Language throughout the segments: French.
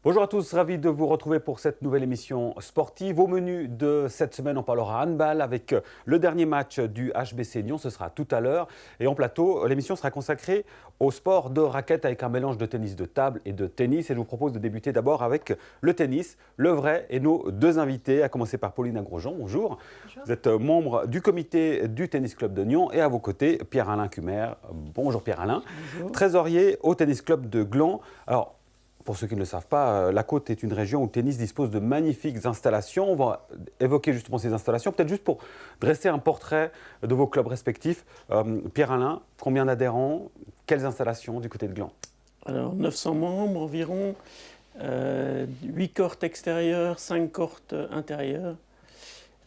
Bonjour à tous, ravi de vous retrouver pour cette nouvelle émission sportive. Au menu de cette semaine, on parlera handball avec le dernier match du HBC Nyon, ce sera tout à l'heure. Et en plateau, l'émission sera consacrée au sport de raquette avec un mélange de tennis de table et de tennis. Et je vous propose de débuter d'abord avec le tennis, le vrai, et nos deux invités, à commencer par Paulina Grosjean. Bonjour. Bonjour. Vous êtes membre du comité du Tennis Club de Nyon et à vos côtés, Pierre-Alain Cumer. Bonjour Pierre-Alain. Bonjour. Trésorier au Tennis Club de Gland. Alors, pour ceux qui ne le savent pas, la Côte est une région où le tennis dispose de magnifiques installations. On va évoquer justement ces installations. Peut-être juste pour dresser un portrait de vos clubs respectifs. Pierre-Alain, combien d'adhérents? Quelles installations du côté de Gland? Alors, 900 membres environ, 8 courts extérieurs, 5 courts intérieurs,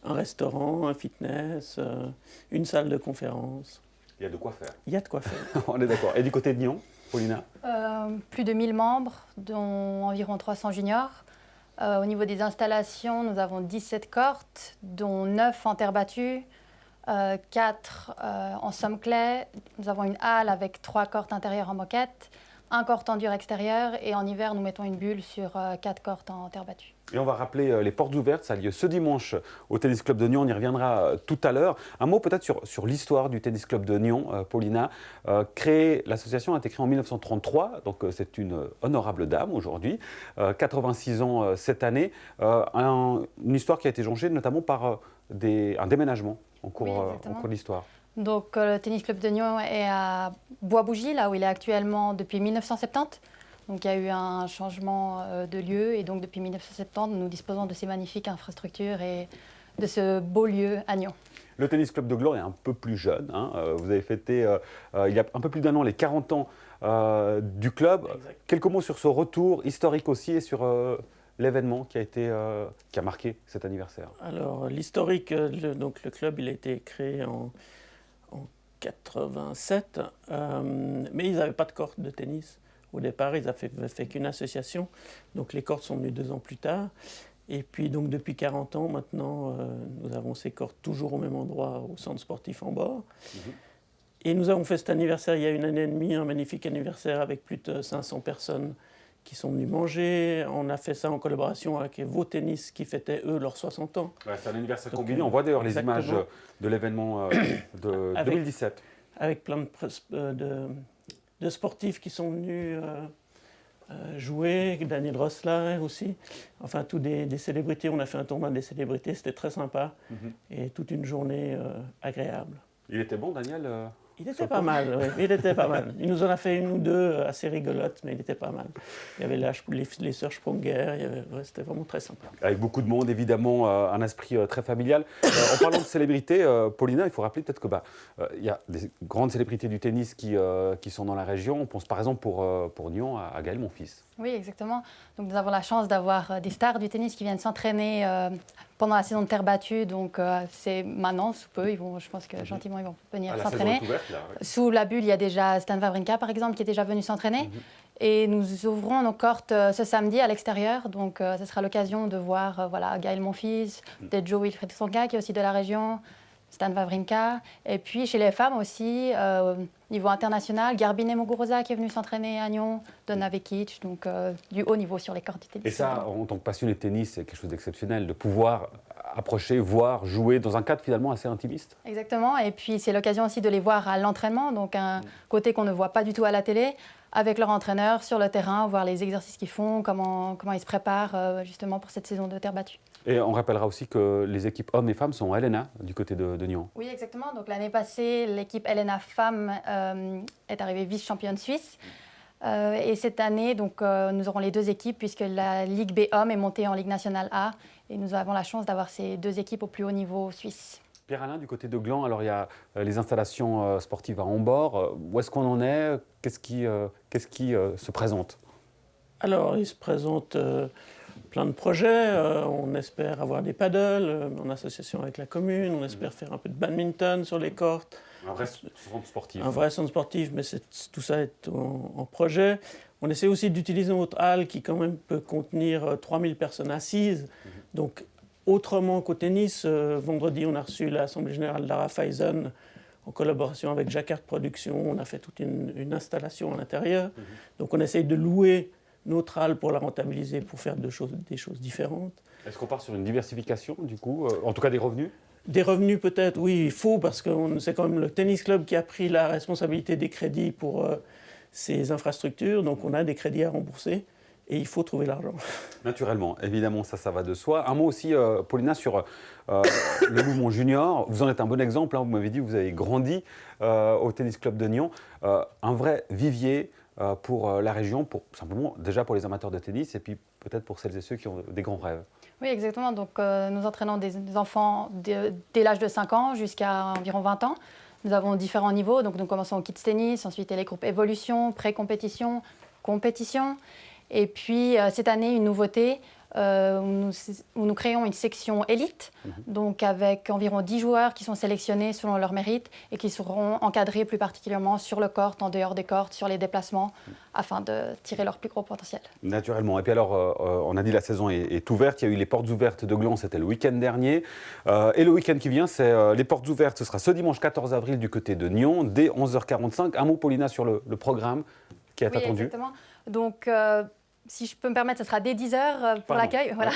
un restaurant, un fitness, une salle de conférence. Il y a de quoi faire. Il y a de quoi faire. On est d'accord. Et du côté de Nyon, Paulina? Plus de 1000 membres, dont environ 300 juniors. Au niveau des installations, nous avons 17 courts, dont 9 en terre battue, 4 en somme clé. Nous avons une halle avec 3 courts intérieurs en moquette, un court en dur extérieur et en hiver, nous mettons une bulle sur 4 courts en terre battue. Et on va rappeler les portes ouvertes, ça a lieu ce dimanche au Tennis Club de Nyon, on y reviendra tout à l'heure. Un mot peut-être sur l'histoire du Tennis Club de Nyon, Paulina. L'association a été créée en 1933, donc c'est une honorable dame aujourd'hui, 86 ans cette année. Une histoire qui a été jonchée notamment par un déménagement en cours de l'histoire. Donc le Tennis Club de Nyon est à Bois-Bougie, là où il est actuellement depuis 1970. Donc il y a eu un changement de lieu et donc depuis 1970, nous disposons de ces magnifiques infrastructures et de ce beau lieu à Nyon. Le Tennis Club de Gland est un peu plus jeune. Vous avez fêté il y a un peu plus d'un an les 40 ans du club. Exact. Quelques mots sur ce retour historique aussi et sur l'événement qui a marqué cet anniversaire. Alors l'historique, donc le club il a été créé en 87, mais ils n'avaient pas de court de tennis. Au départ, ils n'avaient fait qu'une association, donc les courts sont venus 2 ans plus tard. Et puis donc depuis 40 ans maintenant, nous avons ces courts toujours au même endroit, au centre sportif en bord. Et nous avons fait cet anniversaire il y a 1 année et demie, un magnifique anniversaire avec plus de 500 personnes qui sont venues manger. On a fait ça en collaboration avec Vos Tennis qui fêtaient eux leurs 60 ans. Ouais, c'est un anniversaire combiné, on voit d'ailleurs les images de l'événement de 2017. Avec plein de sportifs qui sont venus jouer, Daniel Rossler aussi, enfin tous des célébrités. On a fait un tournoi des célébrités, c'était très sympa et toute une journée agréable. Il était bon, Daniel Il était pas mal, oui, il était pas mal. Il nous en a fait 1 ou 2 assez rigolotes, mais il était pas mal. Il y avait les sœurs Sprunger, c'était vraiment très sympa. Avec beaucoup de monde, évidemment, un esprit très familial. En parlant de célébrités, Paulina, il faut rappeler peut-être que y a des grandes célébrités du tennis qui sont dans la région. On pense par exemple pour Nyon à Gaël Monfils. Oui, exactement. Donc nous avons la chance d'avoir des stars du tennis qui viennent s'entraîner pendant la saison de terre battue. Donc c'est maintenant, sous peu, je pense que gentiment ils vont venir s'entraîner. Sous la bulle, il y a déjà Stan Wawrinka, par exemple, qui est déjà venu s'entraîner. Et nous ouvrons nos courts ce samedi à l'extérieur. Donc ce sera l'occasion de voir Gaël Monfils, peut-être Joe Wilfried Tsonga, qui est aussi de la région, Stan Wawrinka. Et puis chez les femmes aussi, niveau international, Garbine Muguruza qui est venue s'entraîner à Nyon, Donna Vekic, donc du haut niveau sur les courts du tennis. Et ça, en tant que passionné de tennis, c'est quelque chose d'exceptionnel, de pouvoir approcher, voir, jouer dans un cadre finalement assez intimiste. Exactement, et puis c'est l'occasion aussi de les voir à l'entraînement, donc un côté qu'on ne voit pas du tout à la télé, avec leur entraîneur sur le terrain, voir les exercices qu'ils font, comment ils se préparent justement pour cette saison de terre battue. Et on rappellera aussi que les équipes hommes et femmes sont LNA du côté de Nyon. Oui, exactement. Donc l'année passée, l'équipe LNA Femmes est arrivée vice-championne suisse. Et cette année, donc, nous aurons les 2 équipes puisque la Ligue B Hommes est montée en Ligue nationale A. Et nous avons la chance d'avoir ces 2 équipes au plus haut niveau suisse. Pierre-Alain, du côté de Gland, alors il y a les installations sportives à Hambord. Où est-ce qu'on en est? Qu'est-ce qui se présente? Alors, il se présente plein de projets. On espère avoir des paddles en association avec la commune. On espère faire un peu de badminton sur les courts. Un vrai centre sportif. Un vrai centre sportif, mais tout ça est en projet. On essaie aussi d'utiliser notre halle qui quand même peut contenir 3000 personnes assises. Donc, autrement qu'au tennis, vendredi, on a reçu l'Assemblée générale d'Ara Faison en collaboration avec Jacquard Productions. On a fait toute une installation à l'intérieur. Donc, on essaye de louer autre halle pour la rentabiliser, pour faire des choses différentes. Est-ce qu'on part sur une diversification, du coup, en tout cas des revenus? Des revenus peut-être, oui, il faut, parce que c'est quand même le tennis club qui a pris la responsabilité des crédits pour ces infrastructures, donc on a des crédits à rembourser. Et il faut trouver l'argent. Naturellement, évidemment, ça va de soi. Un mot aussi, Paulina, sur le mouvement junior. Vous en êtes un bon exemple. Hein. Vous m'avez dit que vous avez grandi au Tennis Club de Nyon. Un vrai vivier pour la région, simplement déjà pour les amateurs de tennis et puis peut-être pour celles et ceux qui ont des grands rêves. Oui, exactement. Donc, nous entraînons des enfants dès l'âge de 5 ans jusqu'à environ 20 ans. Nous avons différents niveaux. Donc, nous commençons au kids tennis, ensuite les groupes évolution, pré-compétition, compétition. Et puis, cette année, une nouveauté, où nous créons une section élite, donc avec environ 10 joueurs qui sont sélectionnés selon leur mérite et qui seront encadrés plus particulièrement sur le court, en dehors des courts, sur les déplacements, afin de tirer leur plus gros potentiel. Naturellement. Et puis alors, on a dit la saison est ouverte. Il y a eu les portes ouvertes de Gland, c'était le week-end dernier. Et le week-end qui vient, c'est les portes ouvertes. Ce sera ce dimanche 14 avril du côté de Nyon, dès 11h45. Un mot, Paulina, sur le programme qui est attendu. Exactement. Donc, si je peux me permettre, ce sera dès 10h pour l'accueil. Voilà.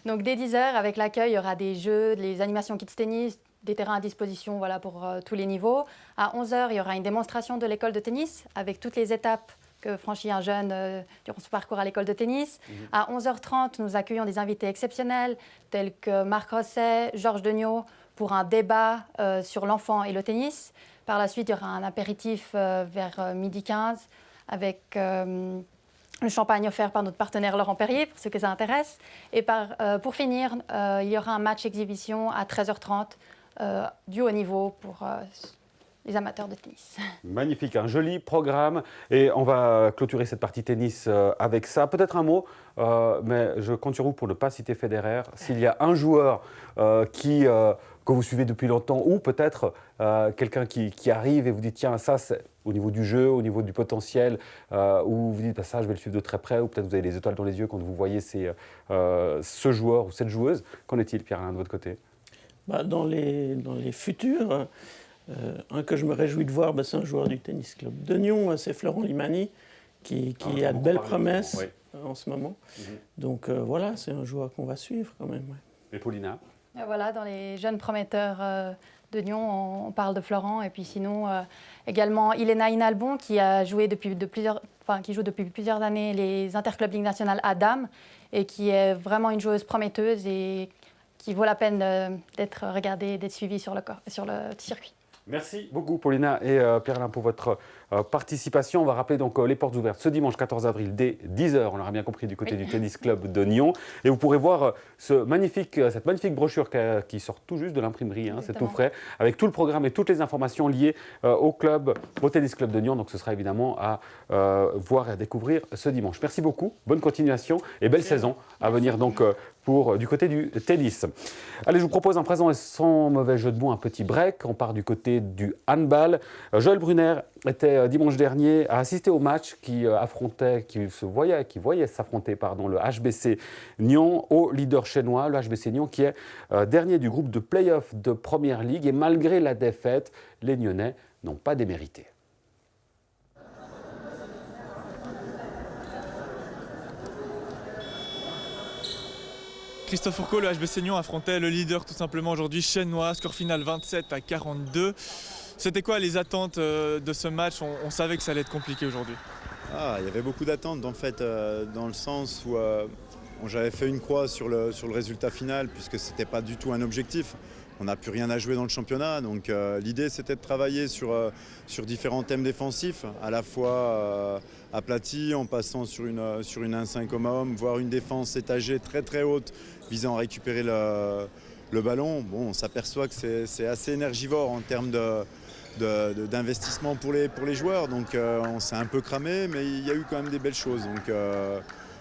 Donc, dès 10h, avec l'accueil, il y aura des jeux, les animations kids tennis, des terrains à disposition voilà, pour tous les niveaux. À 11h, il y aura une démonstration de l'école de tennis avec toutes les étapes que franchit un jeune durant son parcours à l'école de tennis. À 11h30, nous accueillons des invités exceptionnels tels que Marc Rosset, Georges Degnaud pour un débat sur l'enfant et le tennis. Par la suite, il y aura un apéritif vers 12h15 avec le champagne offert par notre partenaire Laurent Perrier, pour ceux que ça intéresse. Et pour finir, il y aura un match exhibition à 13h30 du haut niveau pour les amateurs de tennis. Magnifique, un joli programme. Et on va clôturer cette partie tennis avec ça. Peut-être un mot, mais je compte sur vous pour ne pas citer Federer. S'il y a un joueur que vous suivez depuis longtemps, ou peut-être quelqu'un qui arrive et vous dit tiens, ça c'est au niveau du jeu, au niveau du potentiel, ou vous dites bah, ça je vais le suivre de très près, ou peut-être vous avez les étoiles dans les yeux quand vous voyez ce joueur ou cette joueuse. Qu'en est-il, Pierre-Alain, de votre côté? Dans les futurs, un que je me réjouis de voir, c'est un joueur du Tennis Club de Nyon, c'est Florent Limani, qui a de belles promesses en ce moment. Donc voilà, c'est un joueur qu'on va suivre quand même. Et Paulina? Voilà, dans les jeunes prometteurs de Nyon, on parle de Florent. Et puis sinon, également Ilena Inalbon, qui joue depuis plusieurs années les Interclubs Ligue nationale à Dames et qui est vraiment une joueuse prometteuse et qui vaut la peine d'être regardée, d'être suivie sur le circuit. Merci beaucoup Paulina et Pierre-Alain pour votre participation. On va rappeler donc les portes ouvertes ce dimanche 14 avril dès 10h, on l'aura bien compris, du côté du Tennis Club de Nyon. Et vous pourrez voir cette magnifique brochure qui sort tout juste de l'imprimerie, c'est tout frais, avec tout le programme et toutes les informations liées au Tennis Club de Nyon. Donc ce sera évidemment à voir et à découvrir ce dimanche. Merci beaucoup, bonne continuation et belle saison à venir donc du côté du tennis. Allez, je vous propose un présent et sans mauvais jeu de mots, un petit break. On part du côté du handball. Joël Brunner était dimanche dernier à assister au match qui voyait s'affronter le HBC Nyon au leader chinois, le HBC Nyon qui est dernier du groupe de play-off de Première Ligue. Et malgré la défaite, les Nyonnais n'ont pas démérité. Christophe Fourcault, le HBC Nyon affrontait le leader tout simplement aujourd'hui, chinois, score final 27-42. C'était quoi les attentes de ce match? On savait que ça allait être compliqué aujourd'hui. Il y avait beaucoup d'attentes en fait, dans le sens où j'avais fait une croix sur le résultat final puisque ce n'était pas du tout un objectif. On n'a plus rien à jouer dans le championnat, donc l'idée c'était de travailler sur différents thèmes défensifs, à la fois aplatis en passant sur une 1-5 homme, voire une défense étagée très très haute visant à récupérer le ballon. Bon, on s'aperçoit que c'est assez énergivore en termes d'investissement pour les joueurs, donc on s'est un peu cramé, mais il y a eu quand même des belles choses. Donc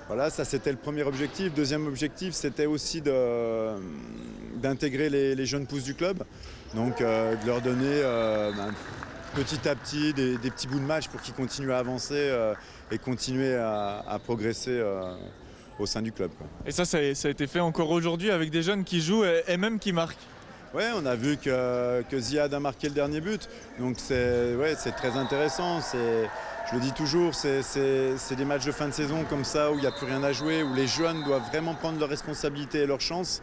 voilà, ça c'était le premier objectif. Deuxième objectif, c'était aussi d'intégrer les jeunes pousses du club, donc de leur donner petit à petit des petits bouts de match pour qu'ils continuent à avancer et continuer à progresser au sein du club. Et ça a été fait encore aujourd'hui avec des jeunes qui jouent et même qui marquent. Ouais, on a vu que Ziad a marqué le dernier but. Donc c'est très intéressant. Je le dis toujours, c'est des matchs de fin de saison comme ça où il n'y a plus rien à jouer, où les jeunes doivent vraiment prendre leurs responsabilités et leurs chances.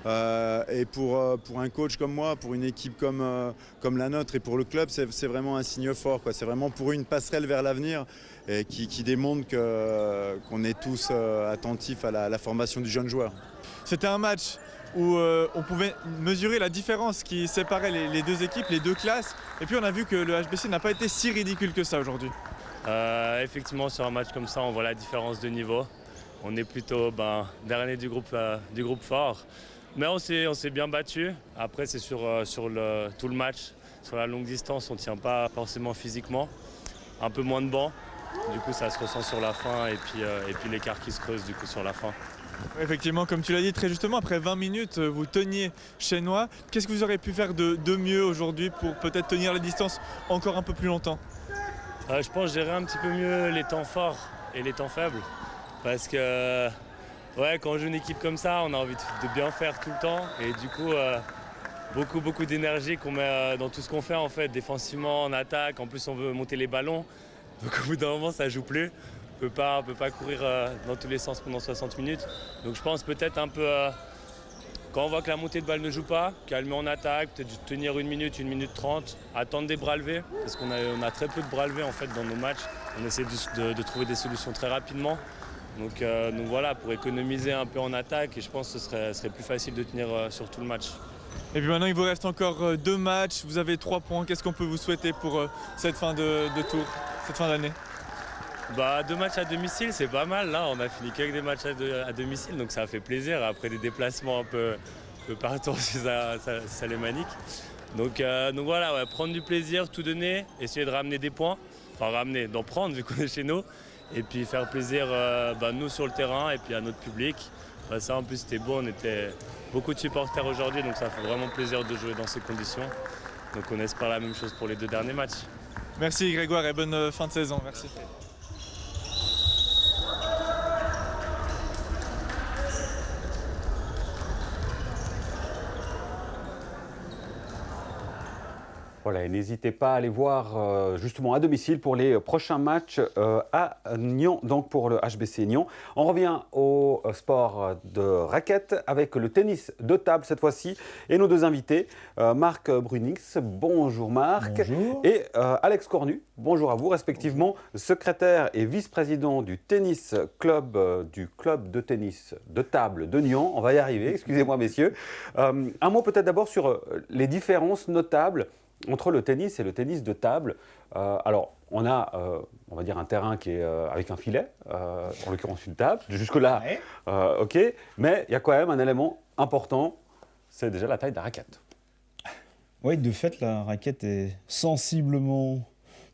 Et pour un coach comme moi, pour une équipe comme la nôtre et pour le club, c'est vraiment un signe fort, quoi. C'est vraiment pour eux une passerelle vers l'avenir et qui démontre qu'on est tous attentifs à la formation du jeune joueur. C'était un match où on pouvait mesurer la différence qui séparait les deux équipes, les deux classes. Et puis on a vu que le HBC n'a pas été si ridicule que ça aujourd'hui. Effectivement, sur un match comme ça, on voit la différence de niveau. On est plutôt dernier du groupe fort. Mais on s'est bien battu. Après, c'est sur tout le match. Sur la longue distance, on ne tient pas forcément physiquement. Un peu moins de banc. Du coup, ça se ressent sur la fin. Et puis l'écart qui se creuse du coup sur la fin. Effectivement, comme tu l'as dit très justement, après 20 minutes, vous teniez Chesnois. Qu'est-ce que vous auriez pu faire de mieux aujourd'hui pour peut-être tenir la distance encore un peu plus longtemps ? Je pense gérer un petit peu mieux les temps forts et les temps faibles. Parce que quand on joue une équipe comme ça, on a envie de bien faire tout le temps. Et du coup, beaucoup d'énergie qu'on met dans tout ce qu'on fait en fait, défensivement, en attaque. En plus, on veut monter les ballons. Donc au bout d'un moment, ça ne joue plus. On ne peut pas courir dans tous les sens pendant 60 minutes. Donc je pense peut-être un peu, quand on voit que la montée de balle ne joue pas, calmer en attaque, peut-être tenir 1 minute 30, attendre des bras levés. Parce qu'on a très peu de bras levés en fait, dans nos matchs. On essaie de trouver des solutions très rapidement. Donc voilà, pour économiser un peu en attaque, et je pense que ce serait plus facile de tenir sur tout le match. Et puis maintenant, il vous reste encore 2 matchs. Vous avez 3 points. Qu'est-ce qu'on peut vous souhaiter pour cette fin de tour, cette fin d'année ? 2 matchs à domicile, c'est pas mal. Là, on a fini qu'avec des matchs à domicile, donc ça fait plaisir. Après des déplacements un peu partout, ça les manique. Donc voilà, prendre du plaisir, tout donner, essayer de ramener des points. Enfin d'en prendre vu qu'on est chez nous. Et puis faire plaisir nous sur le terrain et puis à notre public. Ça en plus c'était beau, on était beaucoup de supporters aujourd'hui, donc ça fait vraiment plaisir de jouer dans ces conditions. Donc on espère la même chose pour les 2 derniers matchs. Merci Grégoire et bonne fin de saison. Merci. Voilà, et n'hésitez pas à aller voir justement à domicile pour les prochains matchs à Nyon, donc pour le HBC Nyon. On revient au sport de raquette avec le tennis de table cette fois-ci et nos 2 invités, Marc Brunix, bonjour Marc, bonjour. Et Alex Cornu, bonjour à vous, respectivement secrétaire et vice-président du tennis club, du club de tennis de table de Nyon. On va y arriver, excusez-moi messieurs. Un mot peut-être d'abord sur les différences notables entre le tennis et le tennis de table. Alors, on a, on va dire, un terrain qui est avec un filet, en l'occurrence une table. Jusque-là, ouais. OK. Mais il y a quand même un élément important, c'est déjà la taille de la raquette. Oui, de fait, la raquette est sensiblement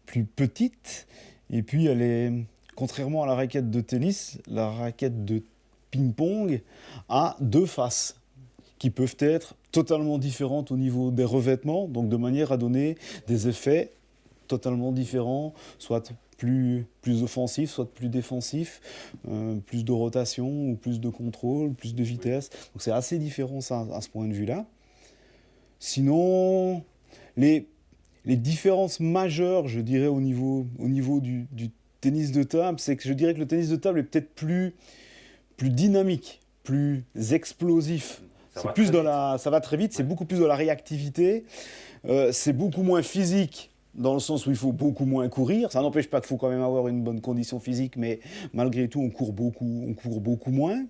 plus petite. Et puis, elle est, contrairement à la raquette de tennis, la raquette de ping-pong a 2 faces qui peuvent être totalement différentes au niveau des revêtements, donc de manière à donner des effets totalement différents, soit plus offensifs, soit plus défensifs, plus de rotation ou plus de contrôle, plus de vitesse. Donc c'est assez différent ça, à ce point de vue-là. Sinon, les différences majeures, je dirais, au niveau du tennis de table, c'est que je dirais que le tennis de table est peut-être plus dynamique, plus explosif. Ça va très vite, c'est beaucoup plus dans la réactivité, c'est beaucoup moins physique dans le sens où il faut beaucoup moins courir. Ça n'empêche pas qu'il faut quand même avoir une bonne condition physique, mais malgré tout, on court beaucoup moins.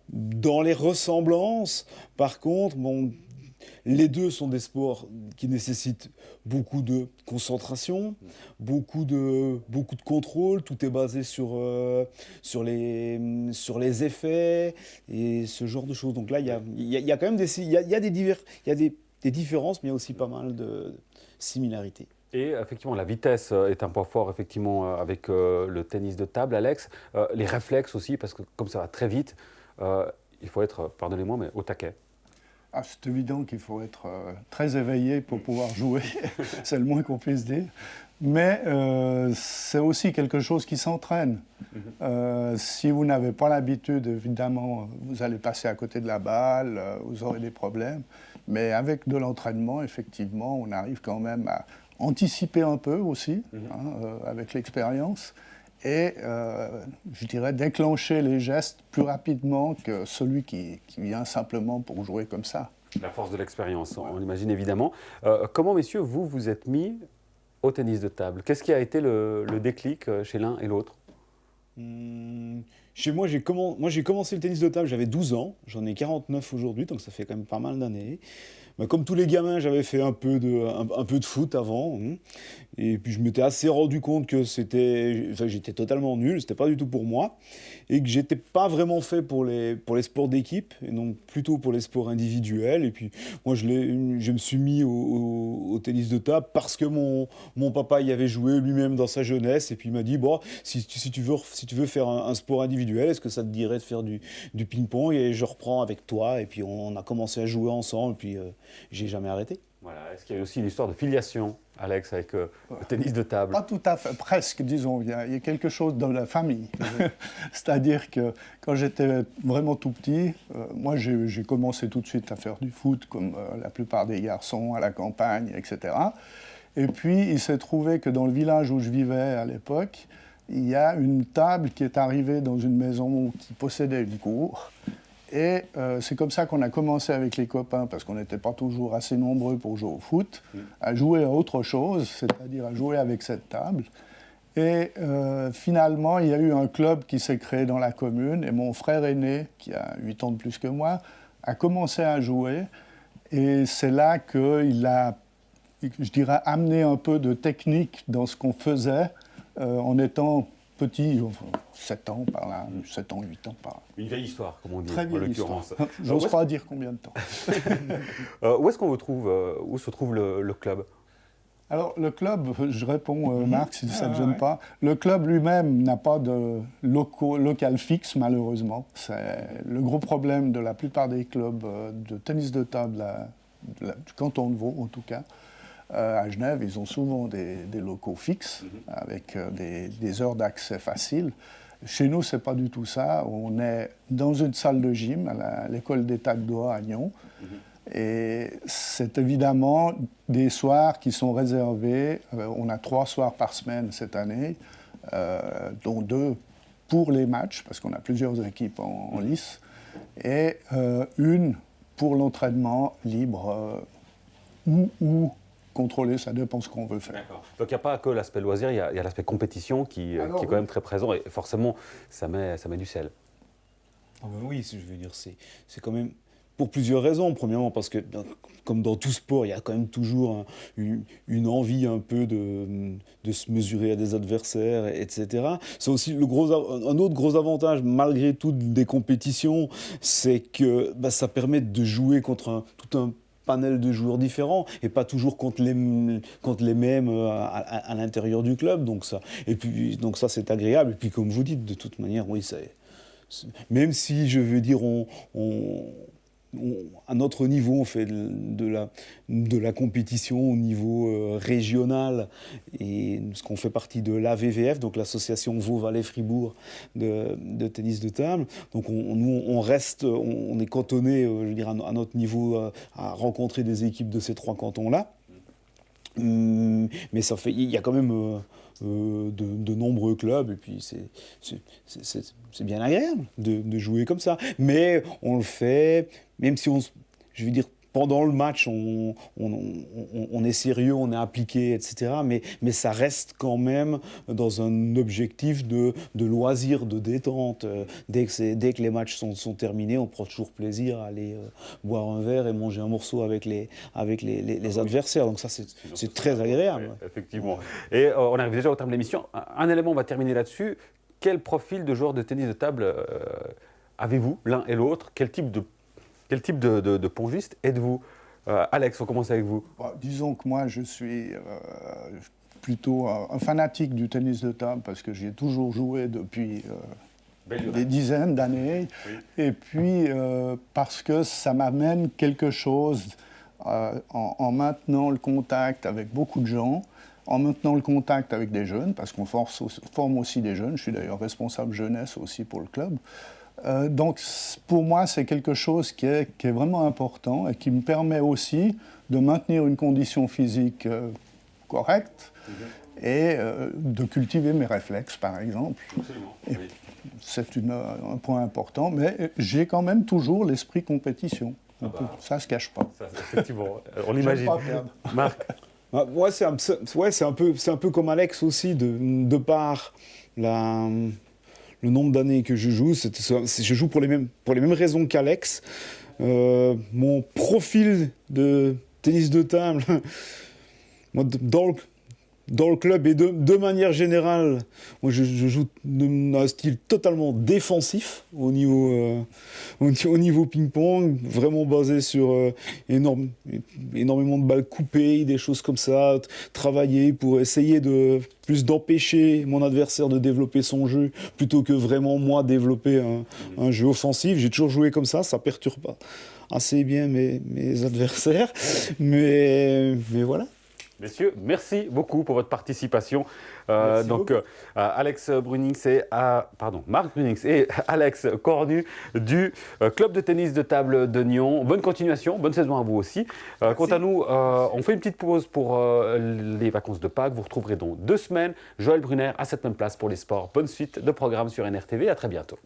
Dans les ressemblances, par contre, les 2 sont des sports qui nécessitent beaucoup de concentration, beaucoup de contrôle. Tout est basé sur les effets et ce genre de choses. Donc là, il y a quand même des différences, mais il y a aussi pas mal de similarités. Et effectivement, la vitesse est un point fort effectivement avec le tennis de table, Alex. Les réflexes aussi, parce que comme ça va très vite, il faut être, pardonnez-moi, mais au taquet. Ah, c'est évident qu'il faut être très éveillé pour pouvoir jouer, c'est le moins qu'on puisse dire. Mais c'est aussi quelque chose qui s'entraîne. Si vous n'avez pas l'habitude, évidemment, vous allez passer à côté de la balle, vous aurez des problèmes. Mais avec de l'entraînement, effectivement, on arrive quand même à anticiper un peu aussi, avec l'expérience, et je dirais déclencher les gestes plus rapidement que celui qui vient simplement pour jouer comme ça. La force de l'expérience, on l'imagine évidemment. Comment, messieurs, vous êtes mis au tennis de table? Qu'est-ce qui a été le déclic chez l'un et l'autre? Chez moi, j'ai commencé le tennis de table, j'avais 12 ans, j'en ai 49 aujourd'hui, donc ça fait quand même pas mal d'années. Comme tous les gamins, j'avais fait un peu de foot avant, et puis je m'étais assez rendu compte que j'étais totalement nul, c'était pas du tout pour moi, et que j'étais pas vraiment fait pour les sports d'équipe, et donc plutôt pour les sports individuels. Et puis moi, je me suis mis au tennis de table parce que mon papa y avait joué lui-même dans sa jeunesse, et puis il m'a dit, bon, si tu veux faire un sport individuel, est-ce que ça te dirait de faire du ping-pong, et je reprends avec toi. Et puis on a commencé à jouer ensemble, et puis j'ai jamais arrêté. Voilà. Est-ce qu'il y a aussi une histoire de filiation, Alex, avec le tennis de table? Pas tout à fait, presque, disons. Il y a quelque chose dans la famille. C'est-à-dire que quand j'étais vraiment tout petit, moi j'ai commencé tout de suite à faire du foot, comme la plupart des garçons, à la campagne, etc. Et puis il s'est trouvé que dans le village où je vivais à l'époque, il y a une table qui est arrivée dans une maison qui possédait une cour. Et c'est comme ça qu'on a commencé avec les copains, parce qu'on n'était pas toujours assez nombreux pour jouer au foot, à jouer à autre chose, c'est-à-dire à jouer avec cette table. Et finalement, il y a eu un club qui s'est créé dans la commune, et mon frère aîné, qui a 8 ans de plus que moi, a commencé à jouer. Et c'est là qu'il a, je dirais, amené un peu de technique dans ce qu'on faisait, en étant petit, 7 ans par là, 7 ans, 8 ans par là. Une vieille histoire, comme on dit, Très en vieille l'occurrence. J'ose pas dire combien de temps. Où est-ce qu'on vous trouve, où se trouve le club? Alors, le club, je réponds, Marc, si ça ne te gêne pas. Le club lui-même n'a pas de local fixe, malheureusement. C'est le gros problème de la plupart des clubs de tennis de table du canton de Vaud, en tout cas. À Genève, ils ont souvent des locaux fixes, avec des heures d'accès faciles. Chez nous, ce n'est pas du tout ça. On est dans une salle de gym à l'école d'État de Doha à Nyon. Et c'est évidemment des soirs qui sont réservés. On a 3 soirs par semaine cette année, dont 2 pour les matchs, parce qu'on a plusieurs équipes en lice, et une pour l'entraînement libre ou contrôlé, ça dépend ce qu'on veut faire. D'accord. Donc il n'y a pas que l'aspect loisir, il y a l'aspect compétition qui est quand même très présent, et forcément ça met du sel. Ah ben oui, je veux dire, c'est quand même pour plusieurs raisons. Premièrement, parce que comme dans tout sport, il y a quand même toujours une envie un peu de se mesurer à des adversaires, etc. C'est aussi un autre gros avantage, malgré tout, des compétitions, c'est que ça permet de jouer contre tout un panel de joueurs différents et pas toujours contre les mêmes à l'intérieur du club. Donc ça, c'est agréable. Et puis, comme vous dites, de toute manière, oui, même si, je veux dire, à notre niveau, on fait de la compétition au niveau régional, et parce qu'on fait partie de l'AVVF, donc l'association Vaud-Valais-Fribourg de tennis de table. Donc on est cantonné, je veux dire, à notre niveau, à rencontrer des équipes de ces 3 cantons-là. Mais il y a quand même de nombreux clubs, et puis c'est bien agréable de jouer comme ça. Mais on le fait, même si je veux dire, pendant le match, on est sérieux, on est appliqué, etc. Mais ça reste quand même dans un objectif de loisir, de détente. Dès que les matchs sont terminés, on prend toujours plaisir à aller boire un verre et manger un morceau avec les adversaires. Donc ça, c'est très agréable. Oui, effectivement. Et on arrive déjà au terme de l'émission. Un élément, on va terminer là-dessus. Quel profil de joueur de tennis de table avez-vous, l'un et l'autre? Quel type de pongiste êtes-vous? Alex, on commence avec vous. Disons que moi, je suis plutôt un fanatique du tennis de table, parce que j'y ai toujours joué depuis des dizaines d'années. Oui. Et puis, parce que ça m'amène quelque chose en maintenant le contact avec beaucoup de gens, en maintenant le contact avec des jeunes, parce qu'on forme aussi des jeunes. Je suis d'ailleurs responsable jeunesse aussi pour le club. Donc pour moi, c'est quelque chose qui est vraiment important et qui me permet aussi de maintenir une condition physique correcte et de cultiver mes réflexes, par exemple. Absolument, oui. C'est un point important, mais j'ai quand même toujours l'esprit compétition. Ça ne se cache pas. Ça, effectivement, on l'imagine. J'aime pas perdre. Marc? Ouais, c'est un peu comme Alex aussi, de par le nombre d'années que je joue. Je joue pour les mêmes raisons qu'Alex. Mon profil de tennis de table, moi, dans le club et de manière générale, moi je joue un style totalement défensif au niveau ping-pong, vraiment basé sur énormément de balles coupées, des choses comme ça, travailler pour essayer d'empêcher mon adversaire de développer son jeu plutôt que vraiment moi développer un jeu offensif. J'ai toujours joué comme ça perturbe assez bien mes adversaires, mais voilà. Messieurs, merci beaucoup pour votre participation. Alex Brunings Marc Brunings et Alex Cornu du club de tennis de table de Nyon. Bonne continuation, bonne saison à vous aussi. Quant à nous, on fait une petite pause pour les vacances de Pâques. Vous retrouverez dans 2 semaines Joël Brunner à cette même place pour les sports. Bonne suite de programme sur NRTV. À très bientôt.